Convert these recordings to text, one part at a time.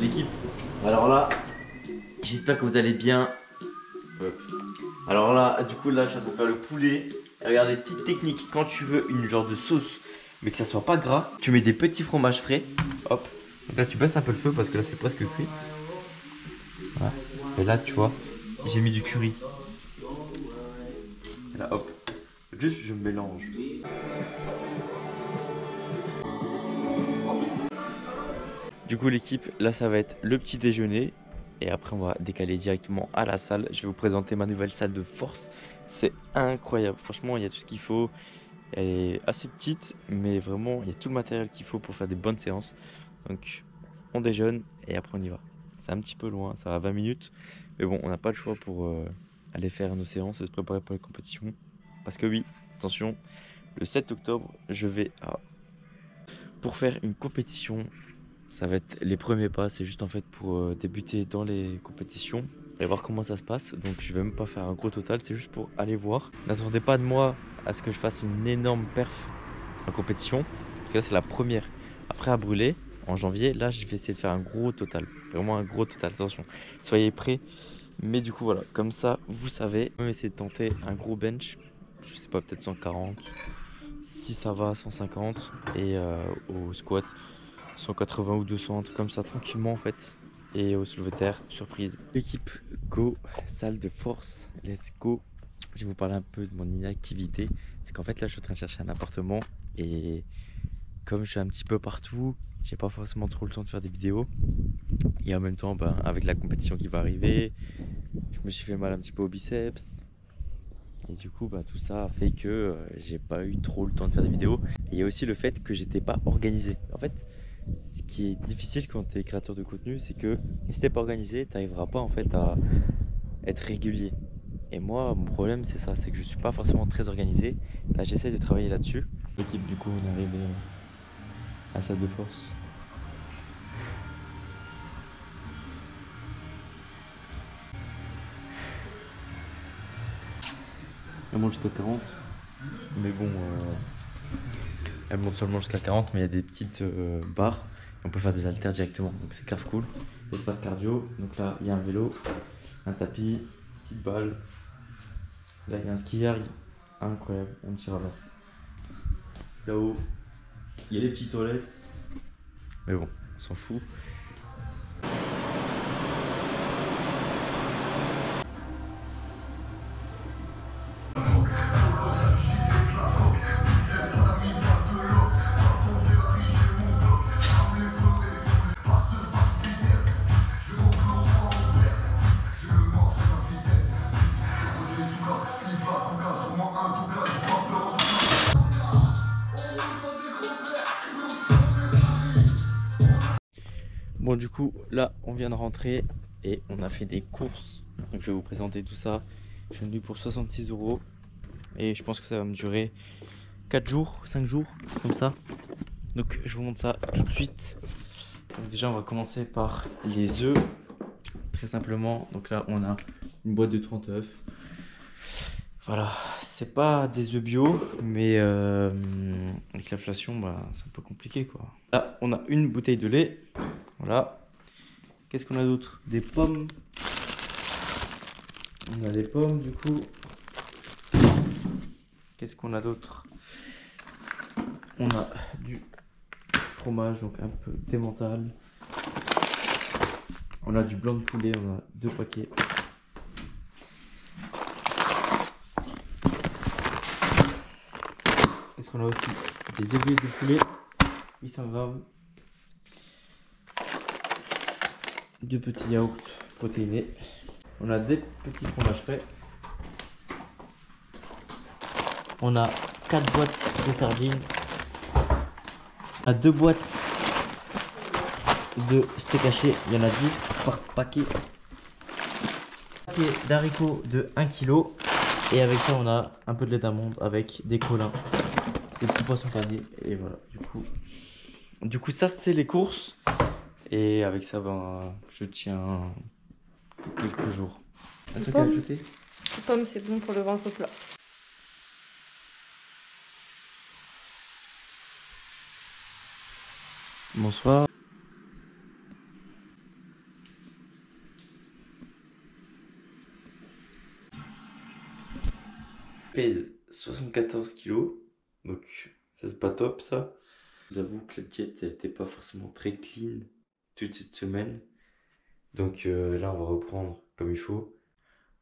L'équipe, alors là, j'espère que vous allez bien. Alors là, du coup, là, je suis en train de faire le poulet. Et regardez, petite technique, quand tu veux une genre de sauce, mais que ça soit pas gras, tu mets des petits fromages frais. Hop, donc là, tu baisses un peu le feu parce que là, c'est presque cuit. Voilà. Et là, tu vois, j'ai mis du curry. Et là, hop, juste je mélange. Du coup l'équipe, là ça va être le petit déjeuner et après on va décaler directement à la salle. Je vais vous présenter ma nouvelle salle de force. C'est incroyable, franchement il y a tout ce qu'il faut. Elle est assez petite mais vraiment il y a tout le matériel qu'il faut pour faire des bonnes séances. Donc on déjeune et après on y va. C'est un petit peu loin, ça va 20 minutes. Mais bon on n'a pas le choix pour aller faire nos séances et se préparer pour les compétitions. Parce que oui, attention, le 7 octobre je vais pour faire une compétition. Ça va être les premiers pas, c'est juste en fait pour débuter dans les compétitions et voir comment ça se passe. Donc je vais même pas faire un gros total, c'est juste pour aller voir. N'attendez pas de moi à ce que je fasse une énorme perf en compétition, parce que là c'est la première. Après à brûler, en janvier, là je vais essayer de faire un gros total. Vraiment un gros total, attention. Soyez prêts. Mais du coup voilà, comme ça vous savez. On va essayer de tenter un gros bench. Je sais pas, peut-être 140. Si ça va, 150. Et au squat. 180 ou 200, un truc comme ça, tranquillement en fait. Et au soulevé de terre, surprise. L'équipe, go, salle de force, let's go. Je vais vous parler un peu de mon inactivité. C'est qu'en fait là, je suis en train de chercher un appartement. Et comme je suis un petit peu partout, j'ai pas forcément trop le temps de faire des vidéos. Et en même temps, ben, avec la compétition qui va arriver, je me suis fait mal un petit peu au biceps. Et du coup, bah, tout ça a fait que j'ai pas eu trop le temps de faire des vidéos. Et il y a aussi le fait que j'étais pas organisé. En fait, ce qui est difficile quand tu es créateur de contenu, c'est que si t'es pas organisé, tu n'arriveras pas en fait à être régulier. Et moi, mon problème, c'est ça, c'est que je suis pas forcément très organisé. Là, j'essaie de travailler là-dessus. L'équipe, du coup, on est arrivé à salle de force. Elle monte jusqu'à 40. Mais bon, elle monte seulement jusqu'à 40, mais il y a des petites barres. Et on peut faire des haltères directement. Donc c'est grave cool. Espace cardio. Donc là, il y a un vélo, un tapis, petite balle. Là, il y a un skieur. Incroyable, un petit ravin. Là-haut, il y a les petites toilettes. Mais bon, on s'en fout. Bon du coup là on vient de rentrer et on a fait des courses. Donc je vais vous présenter tout ça. Je suis venu pour 66 € et je pense que ça va me durer 4 jours, 5 jours, comme ça. Donc je vous montre ça tout de suite. Donc déjà on va commencer par les œufs. Très simplement, donc là on a une boîte de 30 œufs. Voilà, c'est pas des œufs bio, mais avec l'inflation, bah, c'est un peu compliqué quoi. Là on a une bouteille de lait. Voilà. Qu'est-ce qu'on a d'autre? Des pommes. On a des pommes du coup. Qu'est-ce qu'on a d'autre? On a du fromage, donc un peu d'emmental. On a du blanc de poulet, on a 2 paquets. Qu'est-ce qu'on a aussi? Des aiguilles de poulet, 800 grammes. 2 petits yaourts protéinés. On a des petits fromages frais. On a 4 boîtes de sardines. On a 2 boîtes de steak haché. Il y en a 10 par paquet. Paquet d'haricots de 1 kg. Et avec ça, on a un peu de lait d'amande avec des colins. C'est petits poissons panés. Et voilà, du coup ça, c'est les courses. Et avec ça, ben, je tiens quelques jours. Un truc à ajouter? Pomme, c'est bon pour le ventre plat. Bonsoir. Je pèse 74 kilos, donc ça c'est pas top ça. J'avoue que la diète elle était pas forcément très clean toute cette semaine. Donc là on va reprendre comme il faut.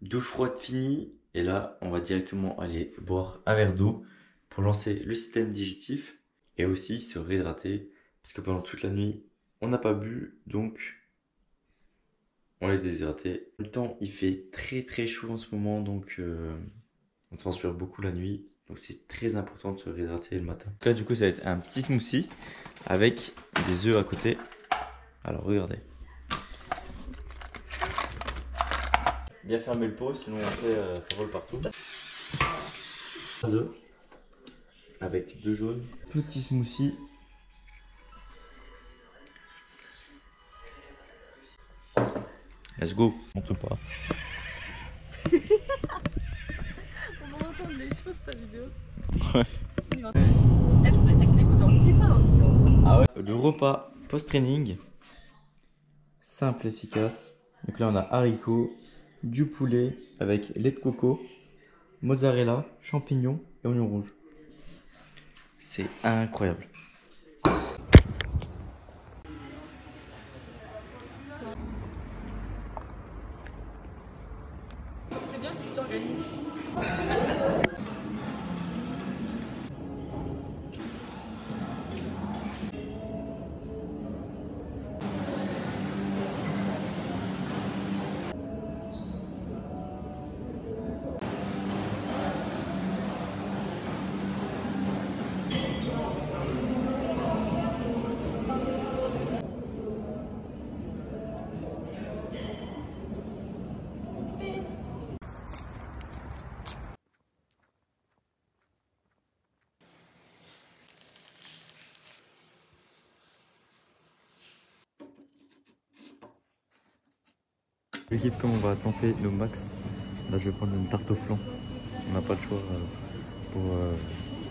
Douche froide finie et là on va directement aller boire un verre d'eau pour lancer le système digestif et aussi se réhydrater parce que pendant toute la nuit on n'a pas bu donc on est déshydraté. En même temps il fait très chaud en ce moment donc on transpire beaucoup la nuit. Donc c'est très important de se réhydrater le matin. Donc là du coup ça va être un petit smoothie avec des œufs à côté. Alors regardez. Bien fermer le pot sinon après ça vole partout. 3 œufs avec 2 jaunes. Petit smoothie. Let's go. On te pas. On va entendre les choses ta vidéo. Ouais. Je pourrais dire que t'écoutes un petit peu dans une séance. Ah ouais. Le repas post-training. Simple, efficace. Donc là on a haricots, du poulet avec lait de coco, mozzarella, champignons et oignons rouges. C'est incroyable. C'est bien si tu t'organises. L'équipe, comme on va tenter nos max, là je vais prendre une tarte au flan. On n'a pas le choix pour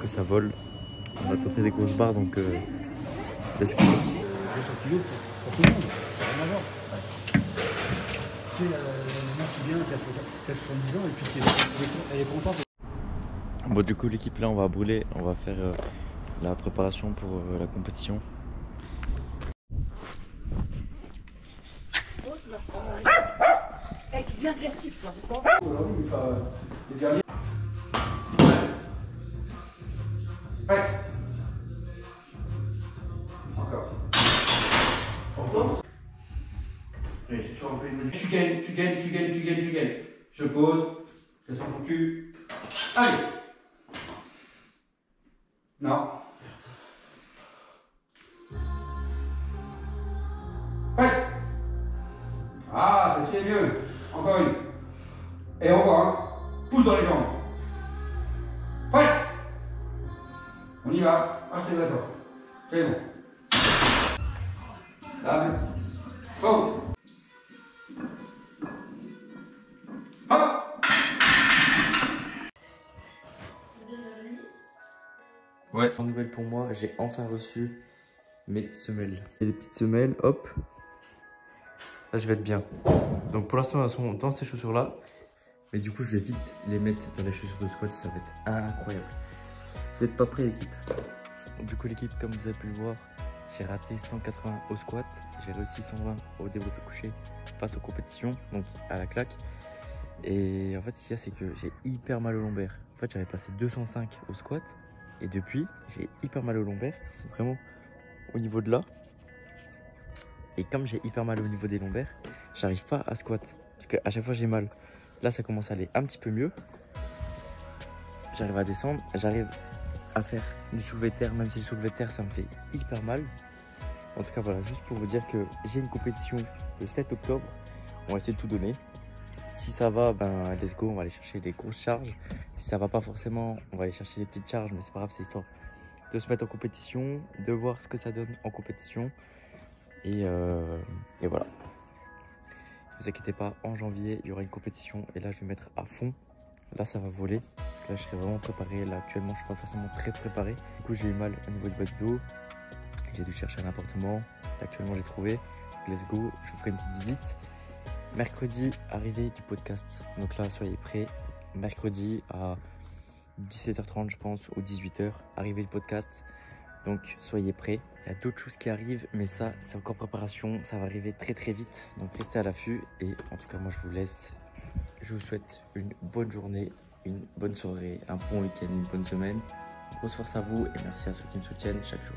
que ça vole. On va tenter des grosses barres donc let's go. 200 kilos pour tout le monde, ça n'a rien à voir. C'est la maman qui vient, qui a 70 ans et puis elle est contente. Bon du coup l'équipe là on va brûler, on va faire la préparation pour la compétition. Hey, tu es bien agressif, toi, c'est quoi? Aujourd'hui, il est pas. Les derniers. Presse. Encore. Encore. Allez, j'ai toujours un peu une... Tu gagnes. Je pose. Je sens ton cul. Allez. Non. Presse. Ah, ça c'est mieux. Encore une. Et on voit, hein. Pousse dans les jambes. Presse. On y va. Ah, je t'ai d'accord. C'est bon. Stable. Go. Hop. Ouais. En nouvelle pour moi, j'ai enfin reçu mes semelles. Et les petites semelles, hop. Là je vais être bien. Donc pour l'instant elles sont dans ces chaussures là. Mais du coup je vais vite les mettre dans les chaussures de squat. Ça va être incroyable. Vous êtes pas prêts l'équipe? Du coup l'équipe, comme vous avez pu le voir, j'ai raté 180 au squat. J'ai réussi 120 au développé couché face aux compétitions, donc à la claque. Et en fait ce qu'il y a c'est que j'ai hyper mal au lombaire. En fait j'avais passé 205 au squat. Et depuis j'ai hyper mal au lombaire. Vraiment au niveau de là. Et comme j'ai hyper mal au niveau des lombaires, j'arrive pas à squat. Parce qu'à chaque fois j'ai mal. Là ça commence à aller un petit peu mieux. J'arrive à descendre, j'arrive à faire du soulevé de terre. Même si le soulevé de terre ça me fait hyper mal. En tout cas voilà, juste pour vous dire que j'ai une compétition le 7 octobre. On va essayer de tout donner. Si ça va, ben let's go, on va aller chercher des grosses charges. Si ça va pas forcément, on va aller chercher des petites charges. Mais c'est pas grave, c'est histoire de se mettre en compétition, de voir ce que ça donne en compétition. Et voilà. vous inquiétez pas, en janvier, il y aura une compétition et là, je vais mettre à fond. Là, ça va voler. Parce que là, je serai vraiment préparé. Là, actuellement, je suis pas forcément très préparé. Du coup, j'ai eu mal au niveau du bas du dos. J'ai dû chercher un appartement. Actuellement, j'ai trouvé. Let's go, je vous ferai une petite visite. Mercredi, arrivée du podcast. Donc là, soyez prêts. Mercredi à 17h30, je pense, ou 18h, arrivée du podcast. Donc, soyez prêts. Il y a d'autres choses qui arrivent, mais ça, c'est encore préparation. Ça va arriver très très vite. Donc, restez à l'affût. Et en tout cas, moi, je vous laisse. Je vous souhaite une bonne journée, une bonne soirée, un bon week-end, une bonne semaine. Grosse force à vous et merci à ceux qui me soutiennent chaque jour.